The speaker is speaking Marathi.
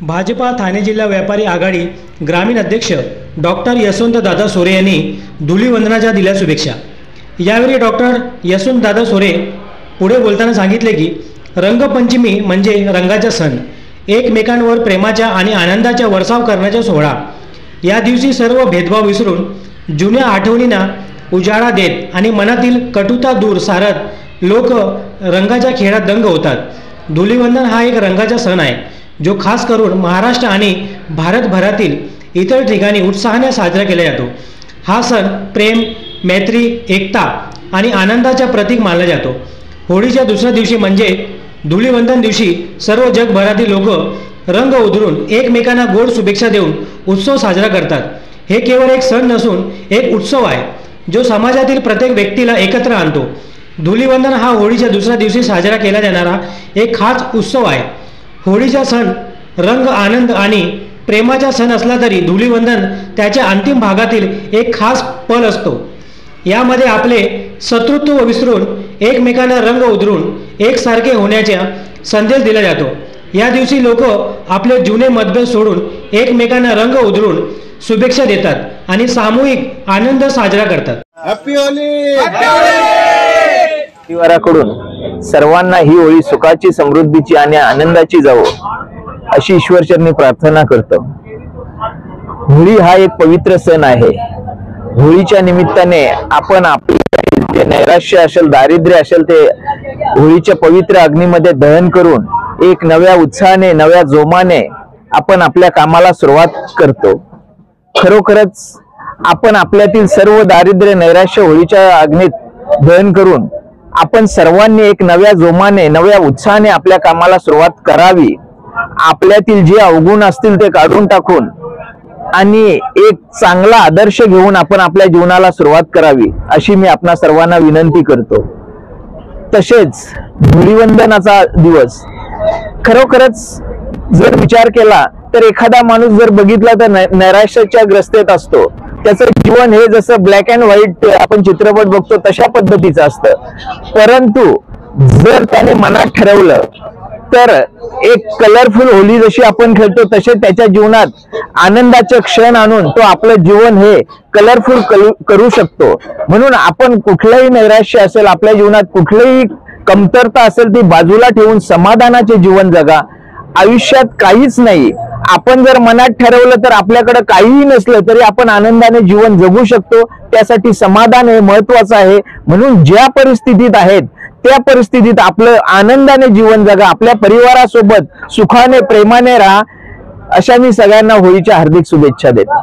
भाजपा ठाणे जिल्हा व्यापारी आघाडी ग्रामीण अध्यक्ष डॉक्टर यशवंतदादा सोरे यांनी धुलीवंदनाच्या दिल्या शुभेच्छा। यावेळी डॉक्टर यशवंतदादा सोरे पुढे बोलताना सांगितले की रंगपंचमी म्हणजे रंगाचा सण, एकमेकांवर प्रेमाच्या आणि आनंदाचा वर्षाव करण्याचा सोहळा। या दिवशी सर्व भेदभाव विसरून जुन्या आठवणींना उजाळा देत आणि मनातील कटुता दूर सारत लोक रंगाच्या खेळात दंग होतात। धुलीवंदन हा एक रंगाचा सण आहे जो खास करून महाराष्ट्र आणि भारतभरातील इतर ठिकाणी उत्साहाने साजरा केला जातो। हा सण प्रेम, मैत्री, एकता आणि आनंदाचा प्रतीक मानला जातो। होळीच्या दुसऱ्या दिवशी म्हणजे धुलीवंदन दिवशी सर्व जगभरातील लोक रंग उधळून एकमेकांना गोड शुभेच्छा देऊन उत्सव साजरा करतात। हे केवळ एक सण नसून एक उत्सव आहे जो समाजातील प्रत्येक व्यक्तीला एकत्र आणतो। धुलीवंदन हा होळीच्या दुसऱ्या दिवशी साजरा केला जाणारा एक खास उत्सव आहे। होळीचा सण रंग, आनंद आणि प्रेमाचा सण असला तरी धुलीवंदन त्याच्या अंतिम भागातील एक खास पल असतो। यामध्ये आपले शत्रुत्व विसरून एकमेकांना रंग उधळून एकसारखे होण्याचा संदेश दिला जातो। या दिवशी लोक आपले जुने मतभेद सोडून एकमेकांना रंग उधळून शुभेच्छा देतात आणि सामूहिक आनंद साजरा करतात। Happy Holy. परिवाराकडून सर्वांना ही होळी सुखाची, समृद्धीची आणि आनंदाची जावो अशी ईश्वरचरणी प्रार्थना करतो। होळी हा एक पवित्र सण आहे। होळीच्या निमित्ताने आपण आपले नैराश्य असेल, दारिद्र्य असेल ते होळीच्या पवित्र अग्नीमध्ये दहन करून एक नव्या उत्साहाने, नव्या जोमाने आपण आपल्या कामाला सुरुवात करतो। खरोखरच आपण आपल्यातील सर्व दारिद्र्य, नैराश्य होळीच्या अग्नीत दहन करून आपण सर्वांनी एक नव्या जोमाने, नव्या उत्साहाने आपल्या कामाला सुरुवात करावी। आपल्यातील जे अवगुण असतील ते काढून टाकून आणि एक चांगला आदर्श घेऊन आपण आपल्या जीवनाला सुरुवात करावी अशी मी आपणा सर्वांना विनंती करतो। तसेच धुलीवंदनाचा दिवस खरोखरच जर विचार केला तर एखादा माणूस जर बघितला तर नैराश्याच्या ग्रस्तेत असतो। त्याचं जीवन हे जसं ब्लॅक अँड व्हाईट आपण चित्रपट बघतो तशा पद्धतीचं असतं। परंतु जर त्याने मनात ठरवलं तर एक कलरफुल होली जशी आपण खेळतो तसे त्याच्या जीवनात आनंदाचे क्षण आणून तो आपलं जीवन हे कलरफुल करू शकतो। म्हणून आपण कुठलंही नैराश्य असेल, आपल्या जीवनात कुठलीही कमतरता असेल ती बाजूला ठेवून समाधानाचे जीवन जगा। आयुष्यात काहीच नाही, आपण जर मनात ठरवलं तर आपल्याकडे काहीही नसलं तरी आपण आनंदाने जीवन जगू शकतो। त्यासाठी समाधान हे महत्वाचं आहे। म्हणून ज्या परिस्थितीत आहेत त्या परिस्थितीत आपलं आनंदाने जीवन जगा, आपल्या परिवारासोबत सुखाने, प्रेमाने राहा अशा मी सगळ्यांना होळीच्या हार्दिक शुभेच्छा देतो।